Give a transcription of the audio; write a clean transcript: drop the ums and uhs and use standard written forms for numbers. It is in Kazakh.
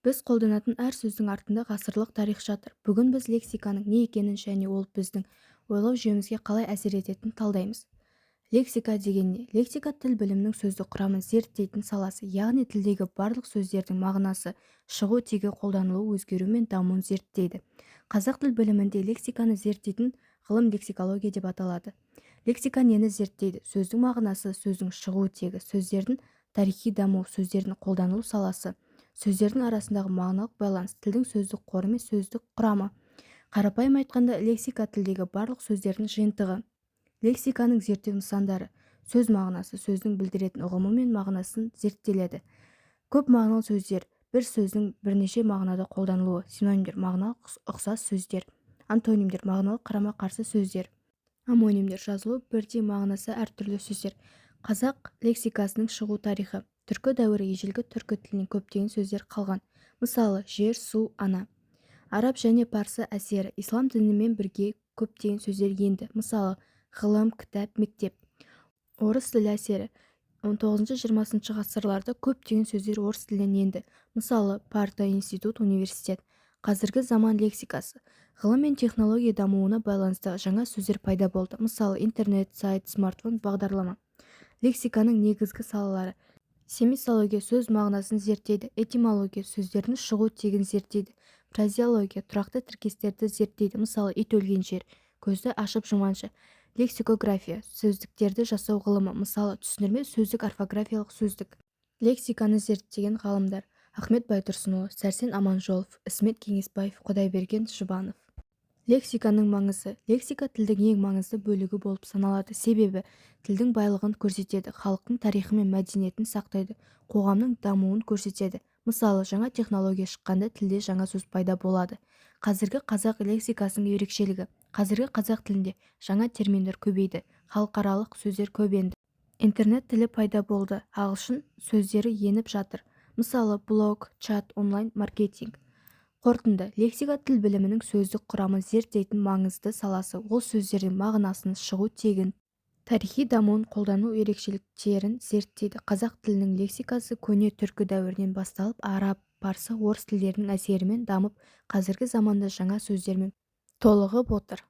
Біз қолданатын әр сөздің артында ғасырлық тарих жатыр. Бүгін біз лексиканың не екенін және ол біздің ойлау жүйемізге қалай әсер ететінін талдаймыз. Лексика деген не? Лексика тіл білімінің сөздік құрамын зерттейтін саласы, яғни тілдегі барлық сөздердің мағынасы, шығу тегі, қолданылуы, өзгеру мен дамуын зерттейді. Қазақ тіл білімінде лексиканы зерттейтін ғылым лексикология деп аталады. Лексика нені зерттейді? Сөздің мағынасы, сөздің шығу тегі, сөздердің тарихи дамуы, сөздердің қолданылу саласы, сөздердің арасындағы мағыналық байланыс, тілдің сөздік қоры мен сөздік құрамы. Қарапайым айтқанда, лексика тілдегі барлық сөздердің жиынтығы. Лексиканың зерттеу нысандары: сөз мағынасы, сөздің білдіретін ұғымы мен мағынасын зерттеледі. Көп мағыналы сөздер, бір сөздің бірнеше мағынада қолданылуы. Синонимдер: мағыналық ұқсас сөздер. Антонимдер: мағыналық қарама-қарсы сөздер. Омонимдер: жазылуы бірдей, мағынасы әртүрлі сөздер. Қазақ лексикасының шығу тарихы. Түркі дәуірі ежелгі түркі тілінен көптеген сөздер қалған. Мысалы, жер, су, ана. Араб және парсы әсері. Ислам дінімен бірге көптеген сөздер енді. Мысалы, ғылым, кітап, мектеп. Орыс тілі әсері. 19-20 ғасырларда көптеген сөздер орыс тілінен енді. Мысалы, парта, институт, университет. Қазіргі заман лексикасы. Ғылым мен технология дамуына байланысты жаңа сөздер пайда болды. Мысалы, интернет, сайт, смартфон, бағдарлама. Лексиканың негізгі салалары: семисология сөз мағынасын зерттейді. Этимология сөздердің шығу тегін зерттейді. Фразеология тұрақты тіркестерді зерттейді. Мысалы, ит өлген жер, көзді ашып жұманша. Лексикография сөздіктерді жасау ғылымы. Мысалы, түсіндірме сөздік, орфографиялық сөздік. Лексиканы зерттеген ғалымдар: Ахмет Байтұрсынұлы, Сәрсен Аманжолов, Ісмет Кеңесбаев, Құдайберген Жұбанов. Лексиканың маңызы. Лексика тілдің ең маңызды бөлігі болып саналады. Себебі тілдің байлығын көрсетеді, халықтың тарихы мен мәдениетін сақтайды, қоғамның дамуын көрсетеді. Мысалы, жаңа технология шыққанда тілде жаңа сөз пайда болады. Қазіргі қазақ лексикасының ерекшелігі: қазіргі қазақ тілінде жаңа терминдер көбейді, халықаралық сөздер көбенді. Интернет тілі пайда болды, ағылшын сөздері еніп жатыр. Мысалы, блог, чат, онлайн маркетинг. Қорытынды: лексика тіл білімінің сөздік құрамын зерттейтін маңызды саласы. Ол сөздердің мағынасын, шығу тегін, тарихи дамуын, қолдану ерекшеліктерін зерттейді. Қазақ тілінің лексикасы көне түркі дәуірінен басталып, араб, парсы, орыс тілдерінің әсерімен дамып, қазіргі заманда жаңа сөздермен толығып отыр.